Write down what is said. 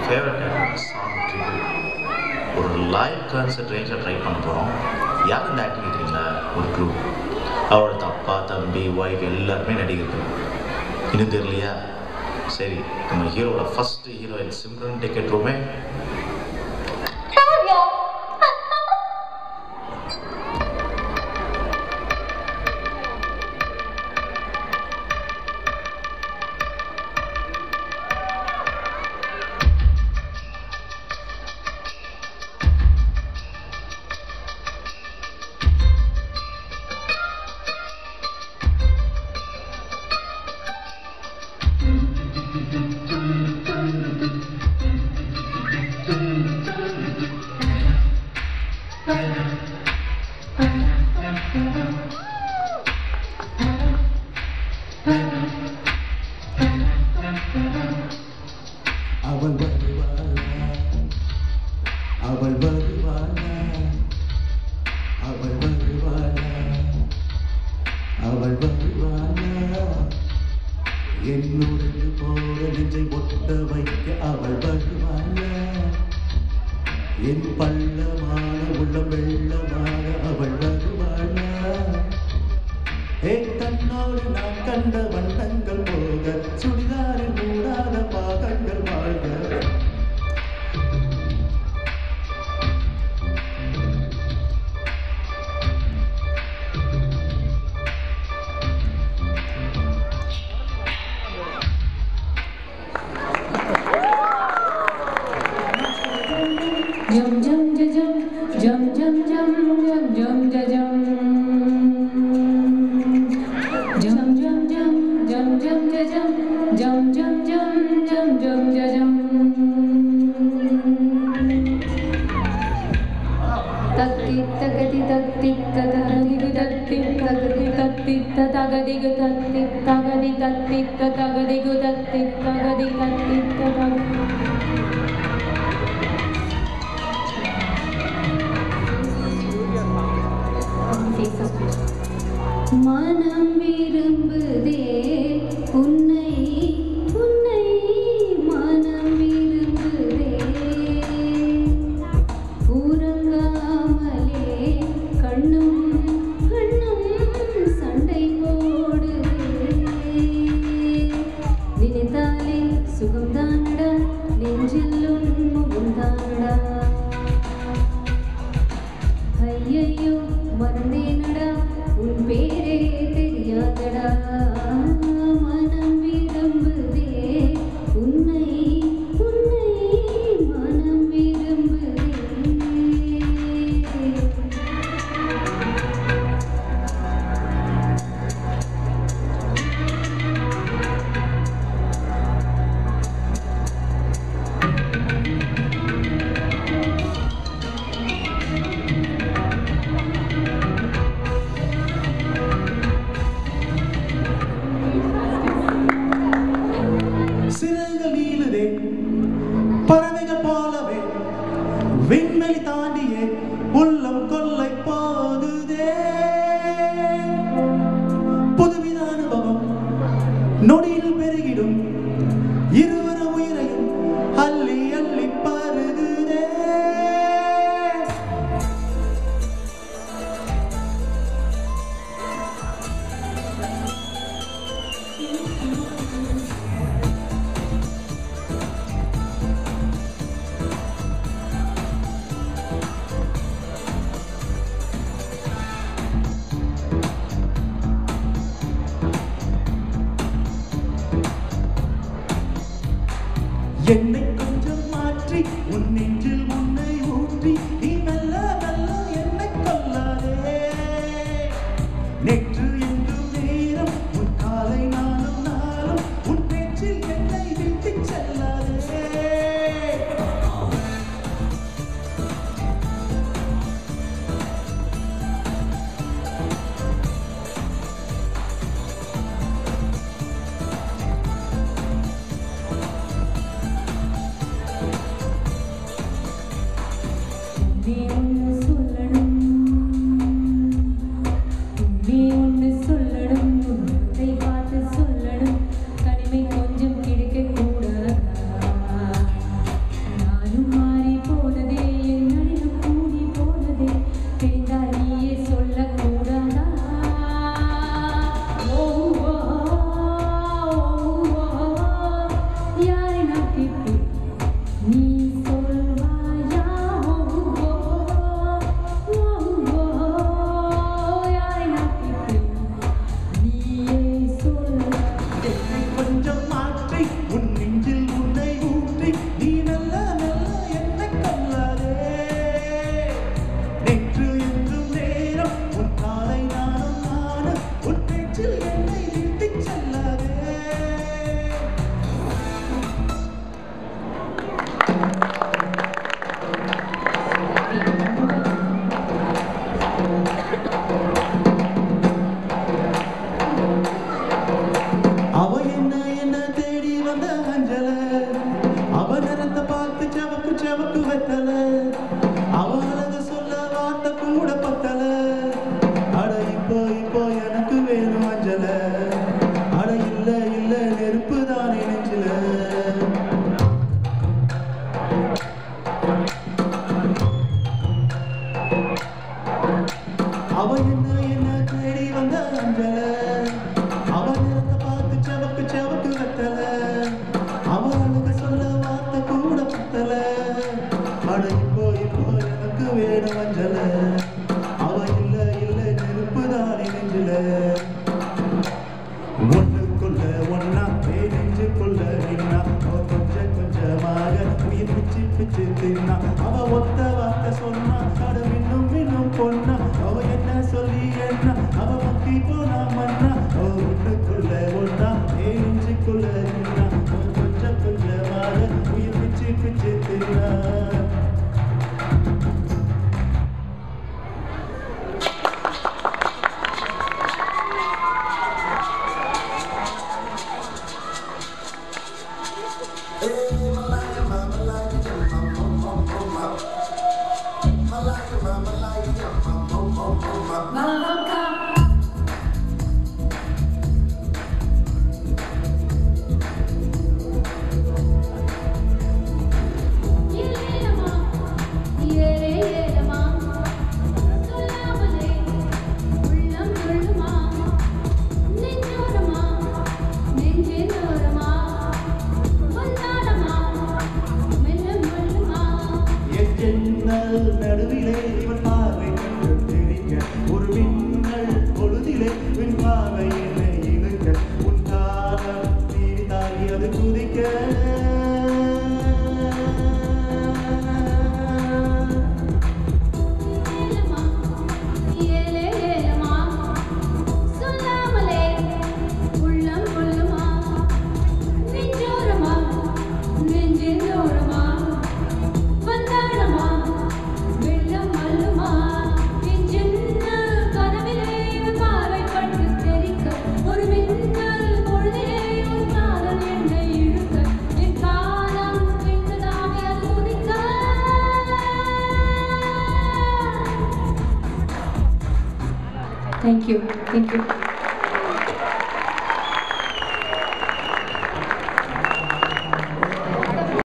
Favourite song tribute ஒரு live concert ரேஞ்சில் try பண்ண போகிறோம். யார் இந்த ஆக்டிங் கேட்குறீங்களா? ஒரு குரூப். அவரோட அப்பா, தம்பி, ஒய்ஃப் எல்லாருமே நடிகர்கள். இன்னும் தெரியலையா? சரி, நம்ம ஹீரோட first heroine Simran take it ரூமே. என்னுடைய போல நெஞ்சை ஒட்ட வைக்க அவள் வருவாளா? என் பள்ளமான உள்ளம் வெள்ளமாக அவள் வருவாளா? தன்னோடு நான் கண்ட வண்ணங்கள் போக சுடிதாரில் மூடாத பாகங்கள் வாழ்க. Jum jum jum jum jum jum jum jum jum jum jum jum jum jum jum jum jum jum jum tatti tagadi tatti tagadi tatti tagadi tatti tagadi tatti tagadi tatti tagadi tatti tagadi tatti tagadi மனம் விரும்புதே உன்னை உன்னை மனம் விரும்புதே உறங்காமலே கண்ணும் கண்ணும் சண்டை போடுதே நினைத்தாலே சுகம்தானடா நெஞ்சில் உன்முகம் தானடா ஐயையோ மறந்தேனடா உன் பேரே தெரியாதடா மனம் விரும்புதே உன்னை உன்னை மனம் விரும்புதே. சிறகுகள் நீளுதே பறவைகள் போலவே விண்வெளி தாண்டியே உள்ளம் கொள்ளை போகுதே. புதுவித அனுபவம் நொடியில் பெருகிடும் இருவர உயிரையும் அள்ளி அள்ளி பருகுதே. என்னை கொஞ்சம் மாற்றி உன் நெஞ்சில் உன்னை ஊற்றி நீ மெல்ல மெல்ல என்னை கொல்லாதே. நேற்று என்றும் நேரம் உன் காலை நாளும் நாளும் உன் பேச்சில் என்னை விட்டு செல்லாதே. செவக்கு வெத்தல அவளக சொல்ல வார்த்தை கூட பத்தல அட இப்போ இப்போ எனக்கு வேணும் அஞ்சல அட இல்ல இல்ல நெருப்பு தானே நெஞ்சில அவ என்ன தேடி வந்த அஞ்சல அவ நிறத்தை பார்த்து செவக்கு செவக்கு வெத்தல அவளுக்கு சொல்ல வார்த்தை கூட பத்தல அட இப்போ இப்போ எனக்கு வேணும் அஞ்சல அவ இல்ல இல்ல நெருப்பு தானே நெஞ்சில ஒண்ணுக்குள்ள ஒன்னா நெஞ்சுக்குள்ள நின்னா கொஞ்சம் கொஞ்சமாக உயிர் பிச்சு பிச்சு தின்னா அவ ஒத்த வார்த்தை சொன்னா அட மின்னும் மின்னும் பொண்ணா அவ என்ன சொல்லி என்ன அவ மக்கி போனா மண்ணா ஒண்ணுக்குள்ள ஒன்னா நெஞ்சுக்குள்ள நின்னா கொஞ்சம் கொஞ்சமாக உயிர் பிச்சு பிச்சு தின்னா நடுவிலே இவன் பார்வை கண்டு தெரிக்க ஒரு மின்னல் பொழுதிலே உன் பார்வை என்னை இழுக்க உன் காலம் தீவி தாகி அது குதிக்க Thank you. Thank you.